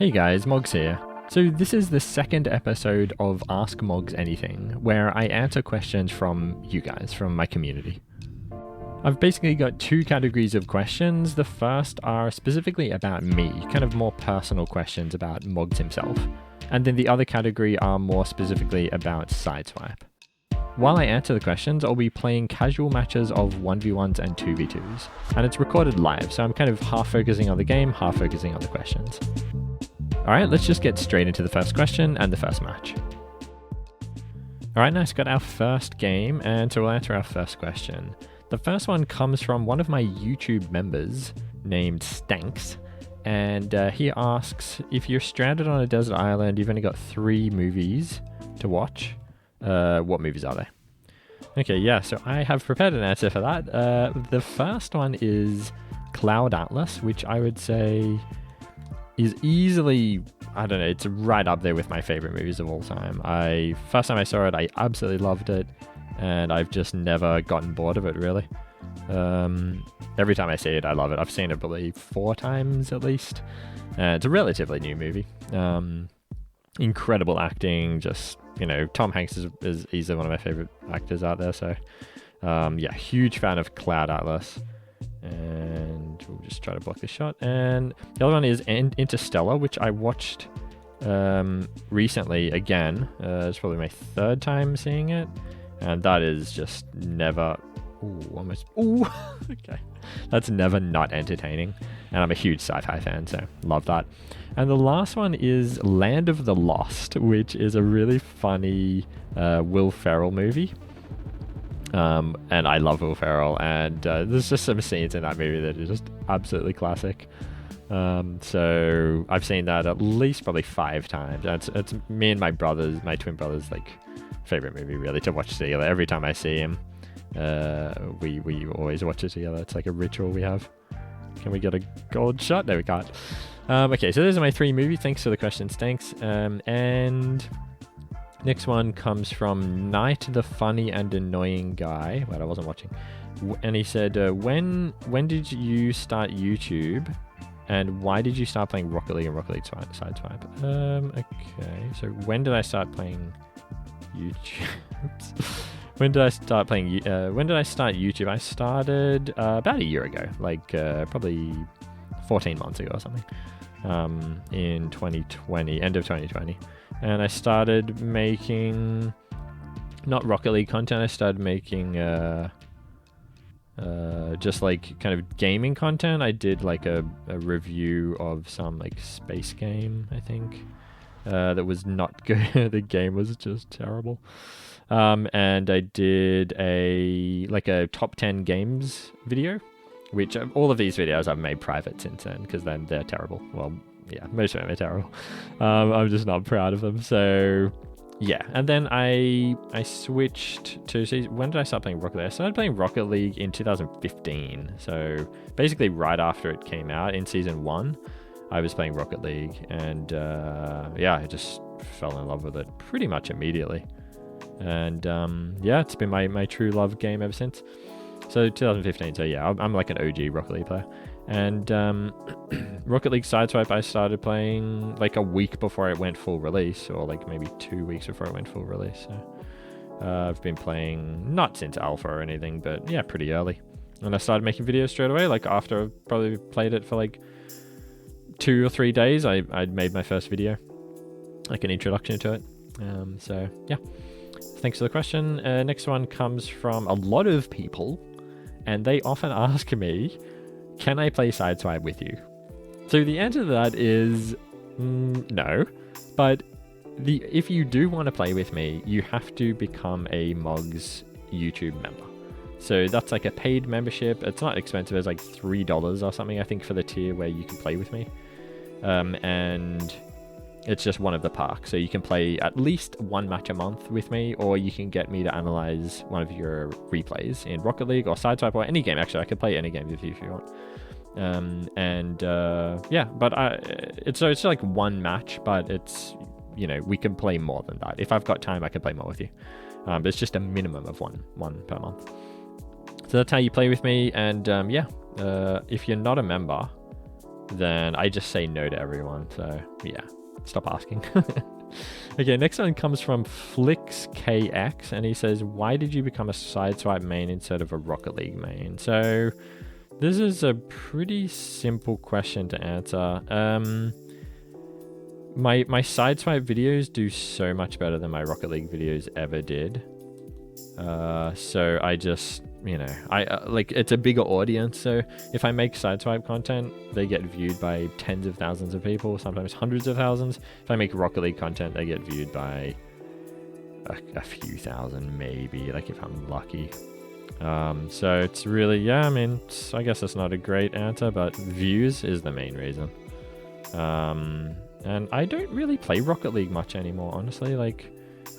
Hey guys, Mogz here. So this is the second episode of Ask Mogz Anything, where I answer questions from you guys, from my community. I've basically got two categories of questions. The first are specifically about me, kind of more personal questions about Mogz himself. And then the other category are more specifically about Sideswipe. While I answer the questions, I'll be playing casual matches of 1v1s and 2v2s. And it's recorded live, so I'm kind of half focusing on the game, half focusing on the questions. Alright, let's just get straight into the first question and the first match. Alright, nice, got our first game, and so we'll answer our first question. The first one comes from one of my YouTube members named Stanks, and he asks, if you're stranded on a desert island, you've only got 3 movies to watch, what movies are they? Okay, yeah, so I have prepared an answer for that. The first one is Cloud Atlas, which I would say is easily, I don't know, it's right up there with my favorite movies of all time. First time I saw it, I absolutely loved it, and I've just never gotten bored of it, really. Every time I see it, I love it. I've seen it probably 4 times at least. It's a relatively new movie. Incredible acting, just, you know, Tom Hanks is easily one of my favorite actors out there, so yeah, huge fan of Cloud Atlas. And we'll just try to block this shot. And the other one is Interstellar, which I watched recently again. It's probably my 3rd time seeing it, and that is just never... okay. That's never not entertaining, and I'm a huge sci-fi fan, so love that. And the last one is Land of the Lost, which is a really funny Will Ferrell movie. And I love Will Ferrell, and there's just some scenes in that movie that are just absolutely classic. So I've seen that at least probably 5 times. It's me and my twin brothers, like, favorite movie really to watch together. Every time I see him, we always watch it together. It's like a ritual we have. Can we get a gold shot? No, we can't. Okay, so those are my 3 movies. Thanks for the questions. Thanks. And next one comes from Night, the funny and annoying guy. Wait, I wasn't watching. And he said, when did you start YouTube, and why did you start playing Rocket League and Rocket League Sideswipe? Okay, so when did I start playing YouTube? When did I start YouTube? I started about a year ago, like probably 14 months ago or something, in 2020, end of 2020. And I started making, not Rocket League content, I started making just like kind of gaming content. I did like a review of some like space game, I think, that was not good. The game was just terrible. And I did a top 10 games video, which all of these videos I've made private since then, because then they're terrible. Well, yeah, most of them are terrible. I'm just not proud of them. So yeah, and then I switched to, see, when did I start playing Rocket League? I started playing Rocket League in 2015. So basically right after it came out in season 1, I was playing Rocket League, and yeah, I just fell in love with it pretty much immediately. And yeah, it's been my true love game ever since. So 2015, so yeah, I'm like an OG Rocket League player. And Rocket League Sideswipe I started playing like a week before it went full release, or like maybe 2 weeks before it went full release. So I've been playing, not since alpha or anything, but yeah, pretty early. And I started making videos straight away, like after I probably played it for like 2 or 3 days, I'd made my first video, like an introduction to it. So yeah, thanks for the question. Next one comes from a lot of people, and they often ask me, can I play Sideswipe with you? So the answer to that is no, but if you do want to play with me, you have to become a Mogz YouTube member. So that's like a paid membership. It's not expensive. It's like $3 or something, I think, for the tier where you can play with me. And it's just one of the perks. So you can play at least 1 match a month with me, or you can get me to analyze one of your replays in Rocket League or Sideswipe or any game. Actually, I could play any game with you if you want. Yeah, but it's like 1 match, but it's, you know, we can play more than that. If I've got time, I can play more with you. But it's just a minimum of one per month. So that's how you play with me. And yeah, if you're not a member, then I just say no to everyone. So yeah, stop asking. Okay, next one comes from FlixKX, and he says, why did you become a Sideswipe main instead of a Rocket League main? So this is a pretty simple question to answer. My Sideswipe videos do so much better than my Rocket League videos ever did. So I just, you know, like, it's a bigger audience. So if I make Sideswipe content, they get viewed by tens of thousands of people, sometimes hundreds of thousands. If I make Rocket League content, they get viewed by a few thousand, maybe, like if I'm lucky. So it's really, yeah, I mean, I guess that's not a great answer, but views is the main reason. And I don't really play Rocket League much anymore, honestly. Like,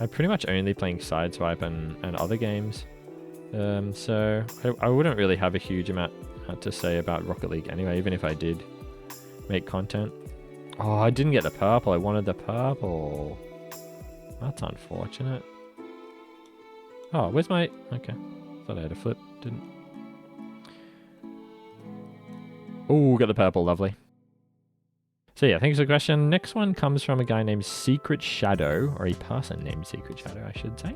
I'm pretty much only playing Sideswipe and other games. So I wouldn't really have a huge amount to say about Rocket League anyway, even if I did make content. Oh, I didn't get the purple. I wanted the purple. That's unfortunate. Oh, where's my... Okay. Thought I had a flip. Didn't. Oh, got the purple. Lovely. So yeah, thanks for the question. Next one comes from a guy named Secret Shadow, or a person named Secret Shadow, I should say.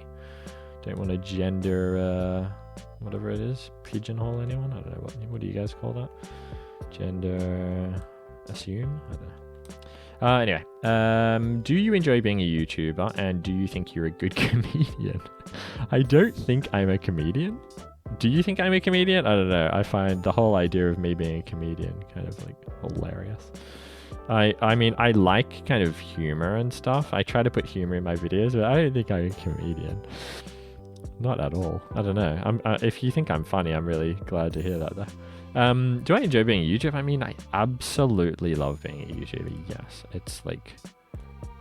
Don't want to gender, whatever it is, pigeonhole anyone. I don't know, what do you guys call that? Gender assume? I don't know. Anyway, do you enjoy being a YouTuber, and do you think you're a good comedian? I don't think I'm a comedian. Do you think I'm a comedian? I don't know. I find the whole idea of me being a comedian kind of like hilarious. I mean, I like kind of humor and stuff. I try to put humor in my videos, but I don't think I'm a comedian. Not at all. I don't know. If you think I'm funny, I'm really glad to hear that though. Do I enjoy being a YouTuber? I mean, I absolutely love being a YouTuber. Yes. It's like,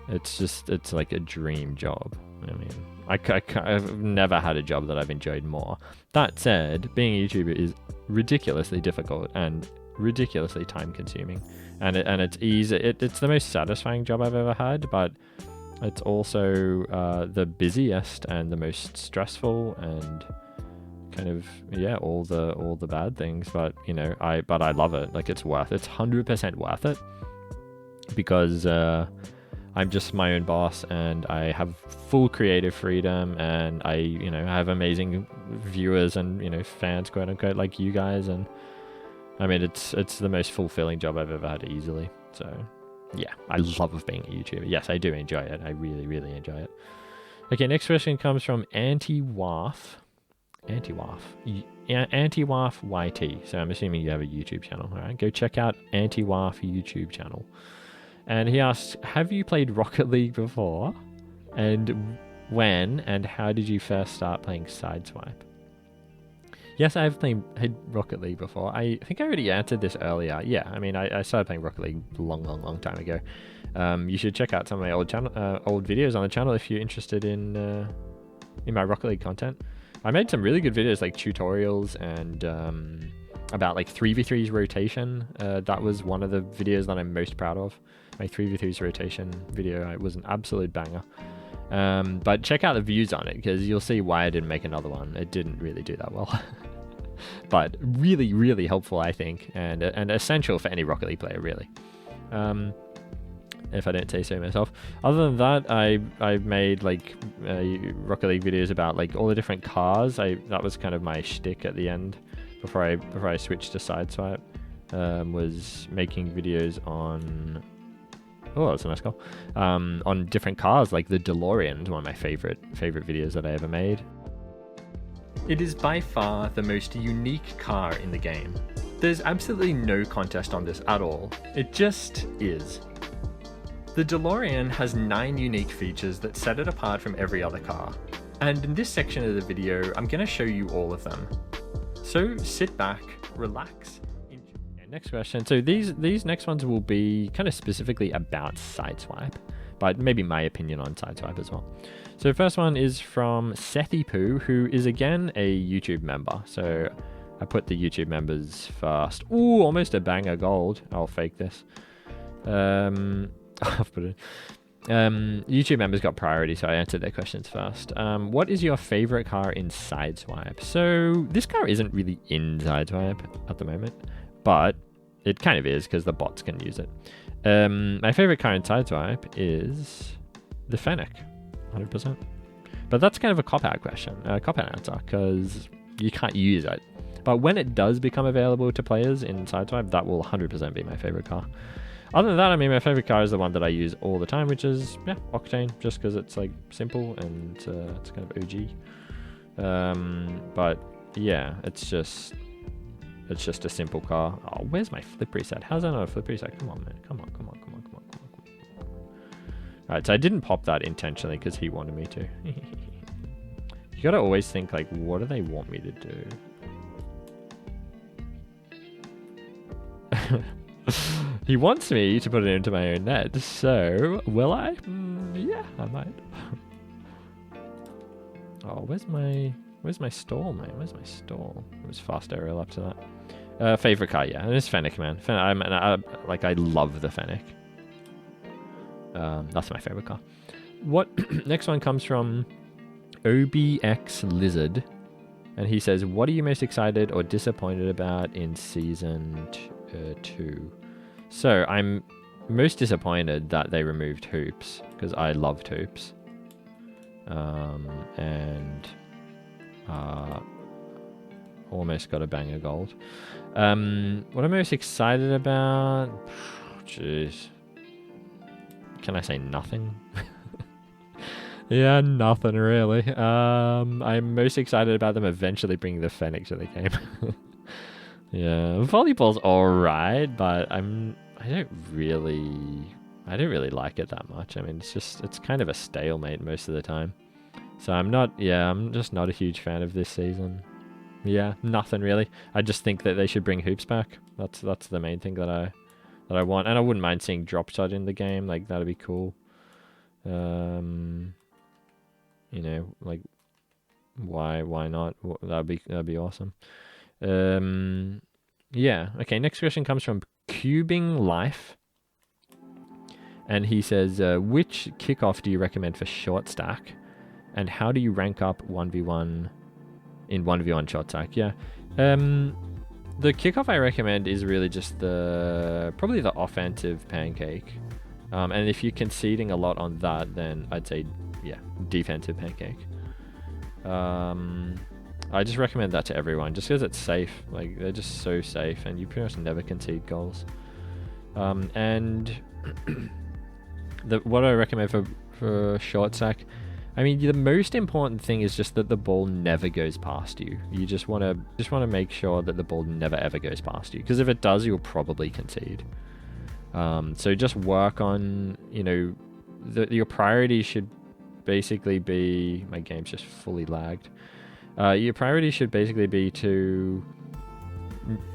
it's like a dream job. I mean, I've never had a job that I've enjoyed more. That said, being a YouTuber is ridiculously difficult and ridiculously time consuming. And it's easy. It's the most satisfying job I've ever had, but it's also the busiest and the most stressful and kind of, yeah, all the bad things. But you know, I love it. Like, it's 100% worth it, because I'm just my own boss and I have full creative freedom, and I, you know, have amazing viewers and, you know, fans, quote unquote, like you guys. And I mean, it's the most fulfilling job I've ever had, easily. So yeah, I love being a YouTuber. Yes, I do enjoy it. I really, really enjoy it. Okay, next question comes from Anti-Waf YT. So I'm assuming you have a YouTube channel. All right, go check out Anti-Waf YouTube channel. And he asks, have you played Rocket League before? And when and how did you first start playing Sideswipe? Yes, I've played Rocket League before. I think I already answered this earlier. Yeah, I mean, I started playing Rocket League a long time ago. You should check out some of my old videos on the channel if you're interested in my Rocket League content. I made some really good videos, like tutorials and about like 3v3's rotation. That was one of the videos that I'm most proud of. My 3v3's rotation video, it was an absolute banger. But check out the views on it, because you'll see why I didn't make another one. It didn't really do that well. But really, really helpful, I think, and essential for any Rocket League player, really. If I don't say so myself. Other than that, I've made like Rocket League videos about like all the different cars. That was kind of my shtick at the end before I switched to Sideswipe. Was making videos on... Oh, that's a nice goal. On different cars, like the DeLorean, one of my favorite videos that I ever made. It is by far the most unique car in the game. There's absolutely no contest on this at all. It just is. The DeLorean has 9 unique features that set it apart from every other car. And in this section of the video, I'm going to show you all of them. So sit back, relax. Next question. So these next ones will be kind of specifically about Sideswipe, but maybe my opinion on Sideswipe as well. So the first one is from Sethy who is again a YouTube member. So I put the YouTube members first. Ooh, almost a banger gold. I'll fake this. I've put it. YouTube members got priority, so I answered their questions first. What is your favorite car in Sideswipe? So this car isn't really in Sideswipe at the moment, but it kind of is because the bots can use it. My favorite car in Sideswipe is the Fennec, 100%. But that's kind of a cop-out question, cop-out answer, because you can't use it. But when it does become available to players in Sideswipe, that will 100% be my favorite car. Other than that, I mean, my favorite car is the one that I use all the time, which is, yeah, Octane, just because it's, like, simple and it's kind of OG. But, yeah, it's just a simple car. Oh, where's my flip reset? How's that not a flip reset? Come on, man. Come on. Alright, so I didn't pop that intentionally because he wanted me to. You gotta always think, like, what do they want me to do? He wants me to put it into my own net, so will I? Yeah, I might. Oh, where's my stall, man? Where's my stall? It was fast aerial up to that. Favorite car, yeah, and it's Fennec, man. I love the Fennec. That's my favorite car. What next one comes from OBX Lizard, and he says, "What are you most excited or disappointed about in season 2?" So I'm most disappointed that they removed hoops because I loved hoops, and almost got a banger gold. What I'm most excited about? Jeez. Can I say nothing? Yeah, nothing really. I'm most excited about them eventually bringing the Fennec to the game. Yeah, volleyball's alright, but I don't really like it that much. I mean, it's kind of a stalemate most of the time. So I'm just not a huge fan of this season. Yeah, nothing really. I just think that they should bring hoops back. That's the main thing that I want, and I wouldn't mind seeing drop shot in the game. Like, that'd be cool. You know, like, why not? That'd be awesome. Yeah. Okay. Next question comes from Cubing Life, and he says, "Which kickoff do you recommend for Shortstack, and how do you rank up 1v1 in 1v1 Shortstack?" Yeah. The kickoff I recommend is really just probably the offensive pancake. And if you're conceding a lot on that, then I'd say, yeah, defensive pancake. I just recommend that to everyone just because it's safe. Like, they're just so safe and you pretty much never concede goals. And what I recommend for Shortstack, I mean, the most important thing is just that the ball never goes past you. You just want to make sure that the ball never ever goes past you, because if it does, you'll probably concede. So just work on, you know, your priority should basically be, my game's just fully lagged. Your priority should basically be to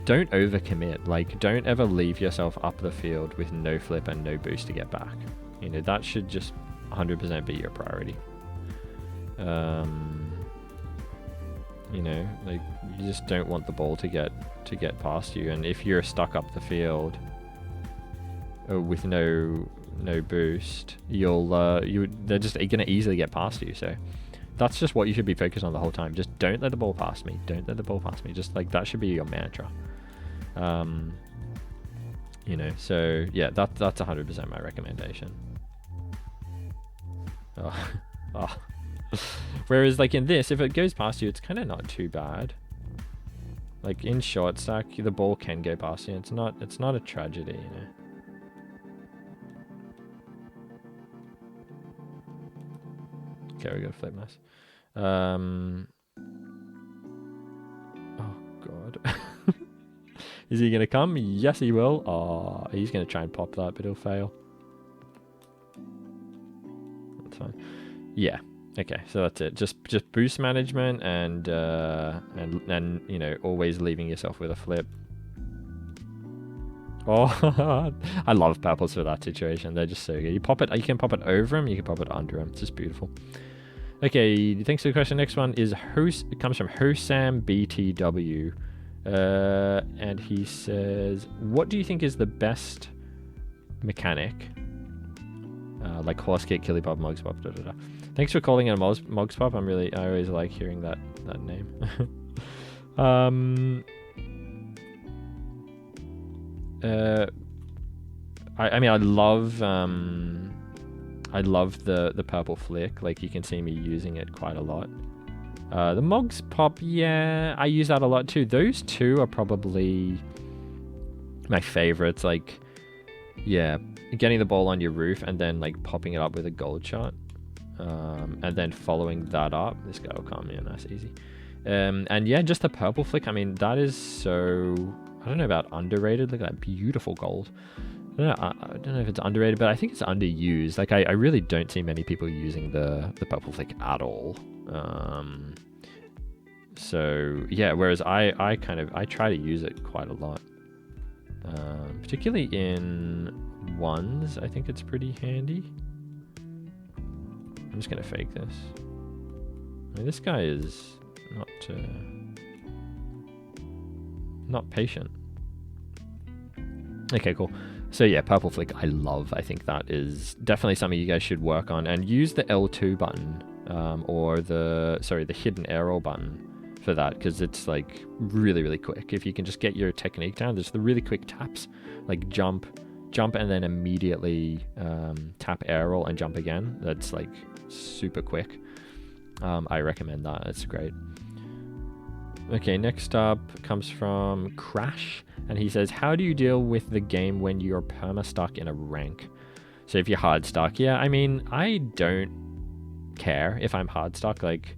don't overcommit. Like, don't ever leave yourself up the field with no flip and no boost to get back. You know, that should just 100% be your priority. You know, like, you just don't want the ball to get past you, and if you're stuck up the field with no boost, they're just gonna easily get past you. So that's just what you should be focused on the whole time. Just don't let the ball pass me. Don't let the ball pass me. Just like, that should be your mantra. You know, so yeah, that's 100% my recommendation. Oh. Whereas, like, in this, if it goes past you, it's kind of not too bad. Like, in Shortstack, the ball can go past you. It's not a tragedy, you know. Okay, we got a flip mess. Oh god. Is he gonna come? Yes, he will. Oh, he's gonna try and pop that, but he'll fail. That's fine. Yeah. Okay, so that's it. Just boost management and you know, always leaving yourself with a flip. Oh, I love Papos for that situation. They're just so good. You can pop it over him, you can pop it under him. It's just beautiful. Okay, thanks for the question. Next one is it comes from Hosam BTW. And he says, "What do you think is the best mechanic? Like horse kick, killy pop, Mogz pop, da da da." Thanks for calling it a Mogz pop. I always like hearing that name. I mean, I love the purple flick. Like, you can see me using it quite a lot. The Mogz pop, yeah, I use that a lot too. Those two are probably my favorites. Like, yeah, getting the ball on your roof and then like popping it up with a gold shot, and then following that up. This guy will calm me, nice, easy. And yeah, just the purple flick. I mean, that is so, I don't know about underrated. Look at that beautiful gold. I don't know if it's underrated, but I think it's underused. Like, I really don't see many people using the purple flick at all. So yeah, whereas I try to use it quite a lot, particularly in ones. I think it's pretty handy. I'm just gonna fake this. I mean, this guy is not patient. Okay, cool. So yeah, purple flick I love. I think that is definitely something you guys should work on, and use the L2 button, or the hidden arrow button for that, because it's like really, really quick. If you can just get your technique down, there's the really quick taps, like jump and then immediately tap arrow and jump again. That's like super quick. I recommend that. It's great. Okay, next up comes from Crash, and he says, how do you deal with the game when you're perma-stuck in a rank? So if you're hard stuck, yeah, I mean, I don't care if I'm hard stuck. Like,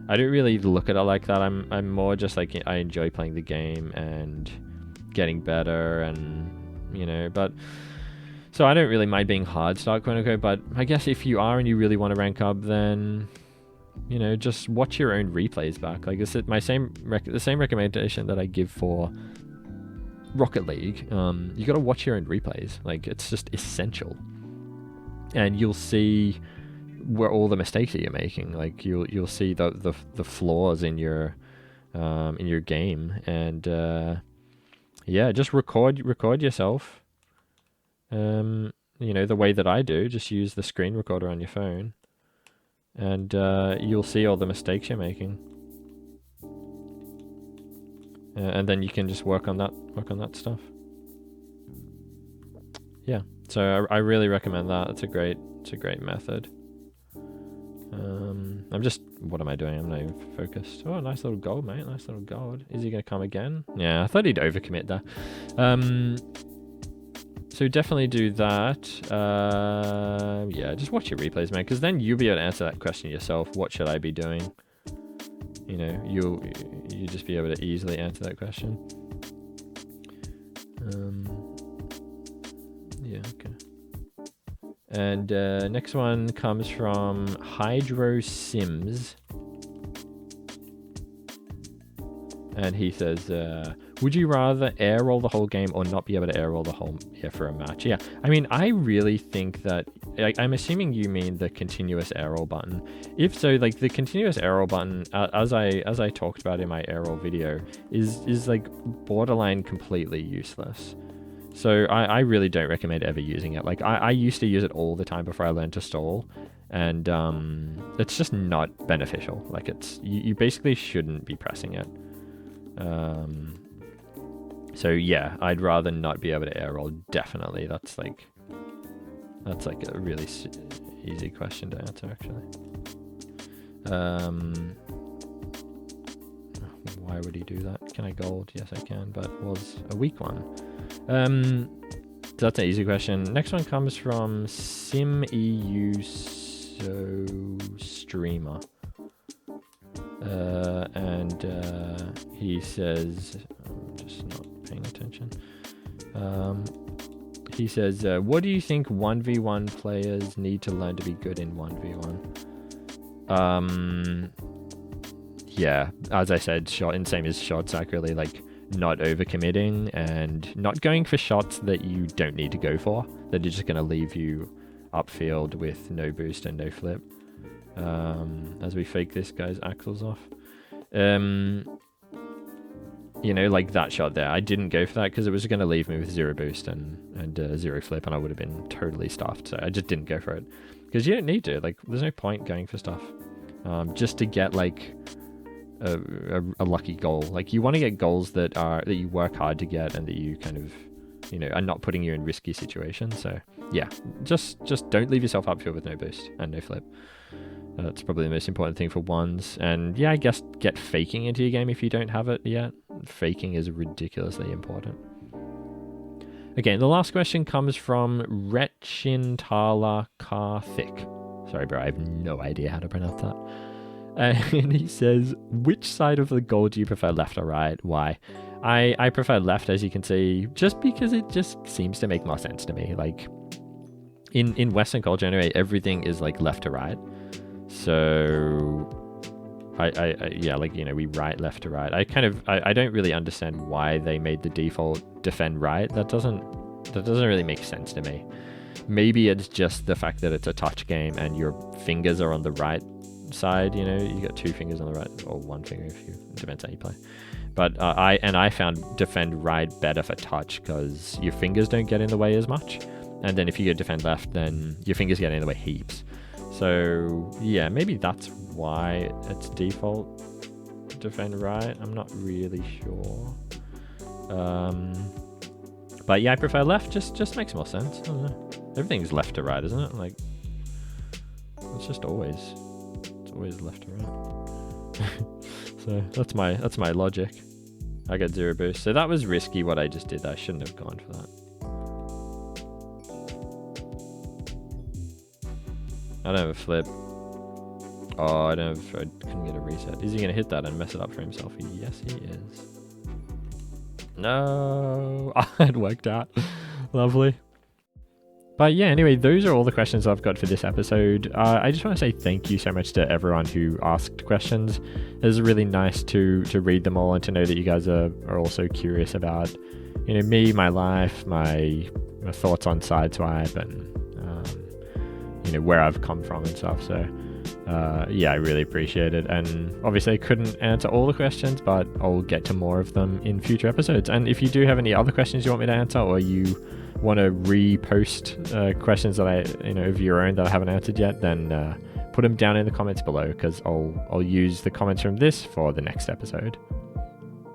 I don't really look at it like that. I'm more just like, I enjoy playing the game and getting better, and, you know, but... So I don't really mind being hard stuck, quote unquote, but I guess if you are and you really want to rank up, then... you know, just watch your own replays back. Like, it's the same recommendation that I give for Rocket League. You got to watch your own replays. Like, it's just essential, and you'll see where all the mistakes that you're making. Like, you'll see the flaws in your game, and yeah, just record yourself. You know, the way that I do, just use the screen recorder on your phone. And you'll see all the mistakes you're making, and then you can just work on that stuff. Yeah, so I really recommend that. It's a great method. What am I doing? I'm not even focused. Oh, nice little gold, mate. Nice little gold. Is he gonna come again? Yeah, I thought he'd overcommit there. So definitely do that. Yeah, just watch your replays, man, because then you'll be able to answer that question yourself. What should I be doing? You know, you just be able to easily answer that question. Yeah, okay. And next one comes from Hydro Sims, and he says, would you rather air roll the whole game or not be able to air roll the whole for a match? Yeah, I mean, I really think that, I'm assuming you mean the continuous air roll button. If so, like, the continuous air roll button, as I talked about in my air roll video, is like borderline completely useless. So I really don't recommend ever using it. Like, I used to use it all the time before I learned to stall, and it's just not beneficial. Like, you basically shouldn't be pressing it. So yeah, I'd rather not be able to air roll. Definitely, that's like a really easy question to answer, actually. Why would he do that? Can I gold? Yes, I can, but it was a weak one. So that's an easy question. Next one comes from SimEU Streamer. And he says, I'm just not paying attention. He says, what do you think 1v1 players need to learn to be good in 1v1? Yeah, as I said, same as Shortstack, really, like, not overcommitting and not going for shots that you don't need to go for, that are just going to leave you upfield with no boost and no flip. As we fake this guy's axles off. You know, like that shot there, I didn't go for that because it was going to leave me with 0 boost and 0 flip, and I would have been totally stuffed, so I just didn't go for it. Because you don't need to, like, there's no point going for stuff just to get, like, a lucky goal. Like, you want to get goals that you work hard to get and that you kind of are not putting you in risky situations. So yeah, just don't leave yourself upfield with no boost and no flip. That's probably the most important thing for ones. And yeah, I guess get faking into your game if you don't have it yet. Faking is ridiculously important. Okay, the last question comes from Retchintala Karthik. Sorry, bro, I have no idea how to pronounce that. And he says, which side of the goal do you prefer, left or right? Why? I prefer left, as you can see, just because it just seems to make more sense to me. Like, in Western culture anyway, everything is like left to right. So yeah, like, we right, left to right. I don't really understand why they made the default defend right. That doesn't really make sense to me. Maybe it's just the fact that it's a touch game and your fingers are on the right side. You got 2 fingers on the right, or 1 finger if you, it depends how you play. But I found defend right better for touch because your fingers don't get in the way as much. And then if you go defend left, then your fingers get in the way heaps. So yeah, maybe that's why it's default defend right. I'm not really sure. But yeah, I prefer left. Just makes more sense. I don't know. Everything's left to right, isn't it? Like, it's just always left to right. So that's my logic. I got 0 boost. So that was risky what I just did. I shouldn't have gone for that. I don't have a flip. Oh, I couldn't get a reset. Is he gonna hit that and mess it up for himself? Yes, he is. No, it worked out. Lovely. But yeah, anyway, those are all the questions I've got for this episode. I just want to say thank you so much to everyone who asked questions. It was really nice to read them all and to know that you guys are also curious about, me, my life, my thoughts on Sideswipe, and where I've come from and stuff. So yeah, I really appreciate it. And obviously I couldn't answer all the questions, but I'll get to more of them in future episodes. And if you do have any other questions you want me to answer, or you want to repost questions that of your own that I haven't answered yet, then put them down in the comments below, because I'll use the comments from this for the next episode.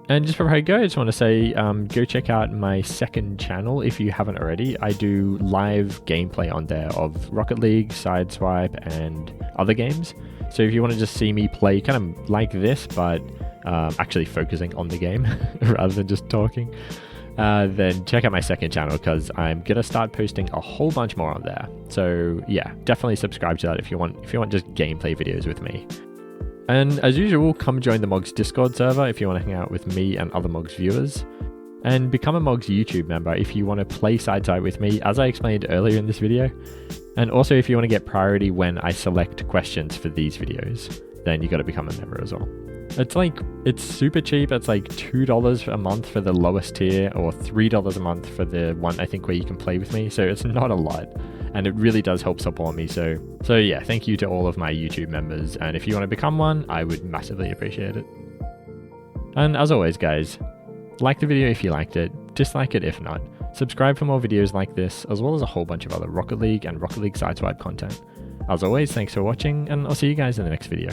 And just before I go, I just want to say, go check out my second channel if you haven't already. I do live gameplay on there of Rocket League, Sideswipe, and other games. So if you want to just see me play kind of like this, but actually focusing on the game rather than just talking, then check out my second channel, because I'm going to start posting a whole bunch more on there. So yeah, definitely subscribe to that if you want just gameplay videos with me. And as usual, come join the Mogz Discord server if you want to hang out with me and other Mogz viewers. And become a Mogz YouTube member if you want to play Sideswipe with me, as I explained earlier in this video. And also if you want to get priority when I select questions for these videos, then you got to become a member as well. It's super cheap. It's like $2 a month for the lowest tier, or $3 a month for the one, I think, where you can play with me. So it's not a lot, and it really does help support me. So yeah, thank you to all of my YouTube members. And if you want to become one, I would massively appreciate it. And as always, guys, like the video if you liked it, dislike it if not. Subscribe for more videos like this, as well as a whole bunch of other Rocket League and Rocket League Sideswipe content. As always, thanks for watching, and I'll see you guys in the next video.